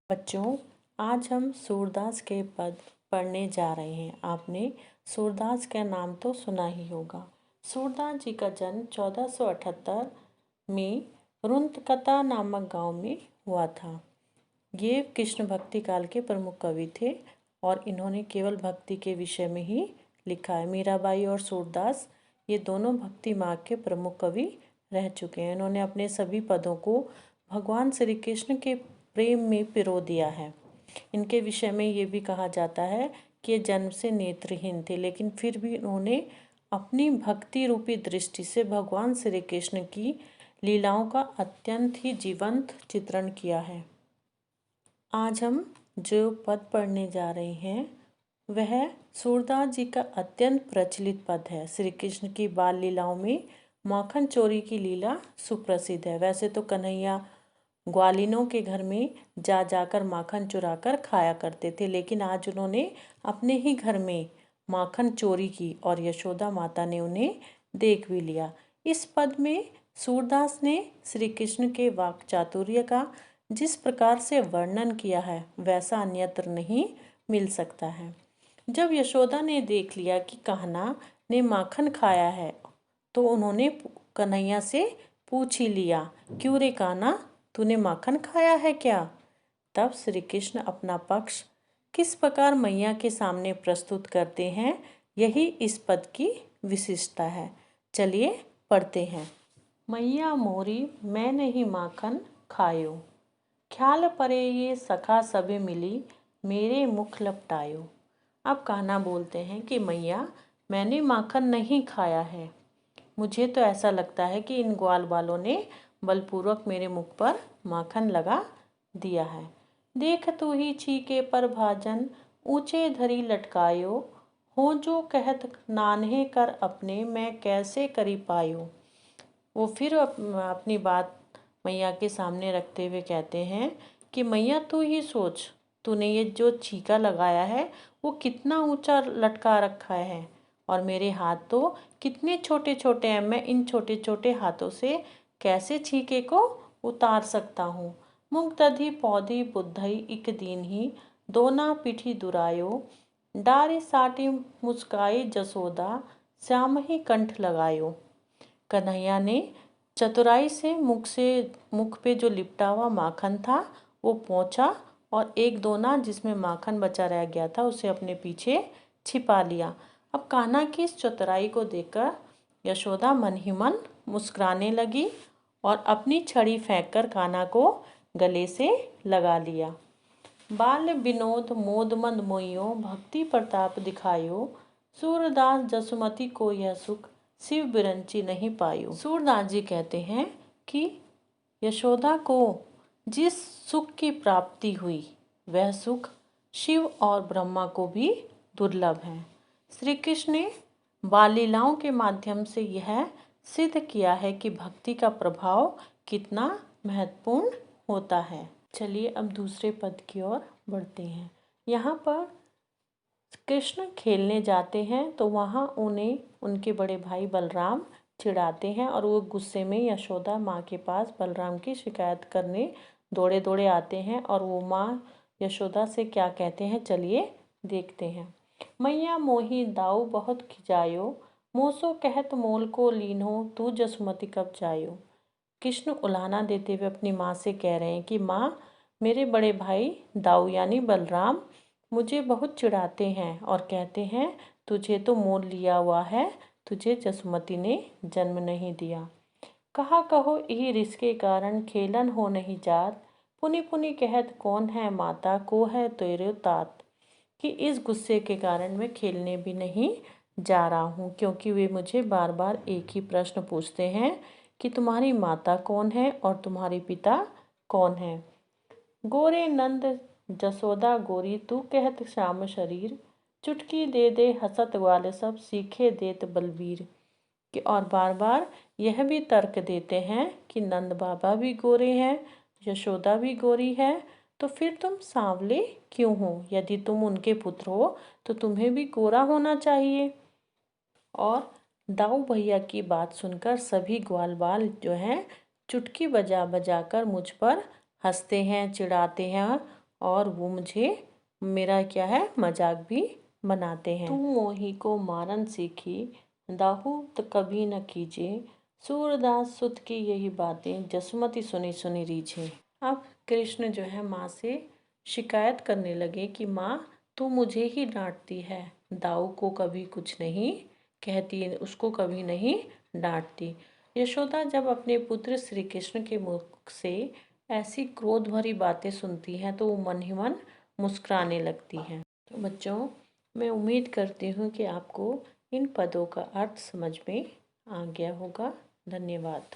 बच्चों, आज हम सूरदास के पद पढ़ने जा रहे हैं। आपने सूरदास का नाम तो सुना ही होगा। सूरदास जी का जन्म 1478 में रुंतकता नामक गांव में हुआ था। ये कृष्ण भक्ति काल के प्रमुख कवि थे और इन्होंने केवल भक्ति के विषय में ही लिखा है। मीराबाई और सूरदास ये दोनों भक्ति मार्ग के प्रमुख कवि रह चुके हैं। इन्होंने अपने सभी पदों को भगवान श्री कृष्ण के प्रेम में पिरो दिया है। इनके विषय में ये भी कहा जाता है कि ये जन्म से नेत्रहीन थे, लेकिन फिर भी इन्होंने अपनी भक्ति रूपी दृष्टि से भगवान श्री कृष्ण की लीलाओं का अत्यंत ही जीवंत चित्रण किया है। आज हम जो पद पढ़ने जा रहे हैं वह सूरदास जी का अत्यंत प्रचलित पद है। श्री कृष्ण की बाल लीलाओं में माखन चोरी की लीला सुप्रसिद्ध है। वैसे तो कन्हैया ग्वालिनों के घर में जा जाकर माखन चुरा कर खाया करते थे, लेकिन आज उन्होंने अपने ही घर में माखन चोरी की और यशोदा माता ने उन्हें देख भी लिया। इस पद में सूरदास ने श्री कृष्ण के वाक चातुर्य का जिस प्रकार से वर्णन किया है वैसा अन्यत्र नहीं मिल सकता है। जब यशोदा ने देख लिया कि कान्हा ने माखन खाया है तो उन्होंने कन्हैया से पूछ ही लिया, क्यों रे कान्हा, तूने माखन खाया है क्या? तब श्री कृष्ण अपना पक्ष किस प्रकार मैया के सामने प्रस्तुत करते हैं, यही इस पद की विशिष्टता है। चलिए पढ़ते हैं। मैया मोरी मैं नहीं माखन खायो, ख्याल परे ये सखा सबे मिली मेरे मुख लपटायो। अब कान्हा बोलते हैं कि मैया मैंने माखन नहीं खाया है, मुझे तो ऐसा लगता है कि इन ग्वाल बालों ने बलपूर्वक मेरे मुख पर माखन लगा दिया है। देख तू ही छीके पर भाजन ऊंचे धरी लटकायो, हो जो कहत नान्हे कर अपने मैं कैसे करी पायो। वो फिर अपनी बात मैया के सामने रखते हुए कहते हैं कि मैया तू ही सोच, तूने ये जो छीका लगाया है वो कितना ऊंचा लटका रखा है और मेरे हाथ तो कितने छोटे छोटे हैं। मैं इन छोटे छोटे हाथों से कैसे छीके को उतार सकता हूँ। मुग्धधि पौधी बुद्धई इक दीन ही दोना पिठी दुरायो, डारी साटी मुस्काई जसोदा श्याम ही कंठ लगायो। कन्हैया ने चतुराई से मुख पे जो लिपटा हुआ माखन था वो पोंछा और एक दोना जिसमें माखन बचा रह गया था उसे अपने पीछे छिपा लिया। अब कान्हा की इस चतुराई को देखकर यशोदा मन ही मन मुस्कुराने लगी और अपनी छड़ी फेंककर कान्हा को गले से लगा लिया। बाल विनोद मोद मंद मोइयो भक्ति प्रताप दिखायो, सूरदास जसुमती को यह सुख शिव बिरंची नहीं पायो। सूरदास जी कहते हैं कि यशोदा को जिस सुख की प्राप्ति हुई वह सुख शिव और ब्रह्मा को भी दुर्लभ है। श्री कृष्ण ने बाल लीलाओं के माध्यम से यह सिद्ध किया है कि भक्ति का प्रभाव कितना महत्वपूर्ण होता है। चलिए अब दूसरे पद की ओर बढ़ते हैं। यहाँ पर कृष्ण खेलने जाते हैं तो वहाँ उन्हें उनके बड़े भाई बलराम चिढ़ाते हैं और वो गुस्से में यशोदा माँ के पास बलराम की शिकायत करने दौड़े दौड़े आते हैं और वो माँ यशोदा से क्या कहते हैं, चलिए देखते हैं। मैया मोही दाऊ बहुत खिजायो, मोसो कहत मोल को लीनो तू जसुमती कब जायो। कृष्ण उलाहना देते हुए अपनी माँ से कह रहे हैं कि माँ, मेरे बड़े भाई दाऊ यानी बलराम मुझे बहुत चिढ़ाते हैं और कहते हैं तुझे तो मोल लिया हुआ है, तुझे जसुमती ने जन्म नहीं दिया। कहा कहो यही रिस के कारण खेलन हो नहीं जात, पुनि पुनि कहत कौन है माता को है तेरे तात। कि इस गुस्से के कारण मैं खेलने भी नहीं जा रहा हूँ, क्योंकि वे मुझे बार बार एक ही प्रश्न पूछते हैं कि तुम्हारी माता कौन है और तुम्हारे पिता कौन है। गोरे नंद जसोदा गोरी तू कहत श्याम शरीर, चुटकी दे हसत ग्वाल सब सीखे देत बलबीर। कि और बार बार यह भी तर्क देते हैं कि नंद बाबा भी गोरे हैं, यशोदा भी गोरी है, तो फिर तुम सांवले क्यों हो? यदि तुम उनके पुत्र हो तो तुम्हें भी गोरा होना चाहिए। और दाऊ भैया की बात सुनकर सभी ग्वाल बाल जो हैं चुटकी बजा बजा कर मुझ पर हंसते हैं, चिढ़ाते हैं और वो मुझे मेरा क्या है मजाक भी बनाते हैं। तू मोही को मारन सीखी, दाहू तो कभी न कीजे, सूरदास सुत की यही बातें, जसुमती सुनी सुनी रीझे। अब कृष्ण जो है माँ से शिकायत करने लगे कि माँ तू मुझे ही डांटती है, दाऊ को कभी कुछ नहीं कहती, उसको कभी नहीं डांटती। यशोदा जब अपने पुत्र श्री कृष्ण के मुख से ऐसी क्रोध भरी बातें सुनती हैं तो वो मन ही मन मुस्कुराने लगती हैं। तो बच्चों, मैं उम्मीद करती हूँ कि आपको इन पदों का अर्थ समझ में आ गया होगा। धन्यवाद।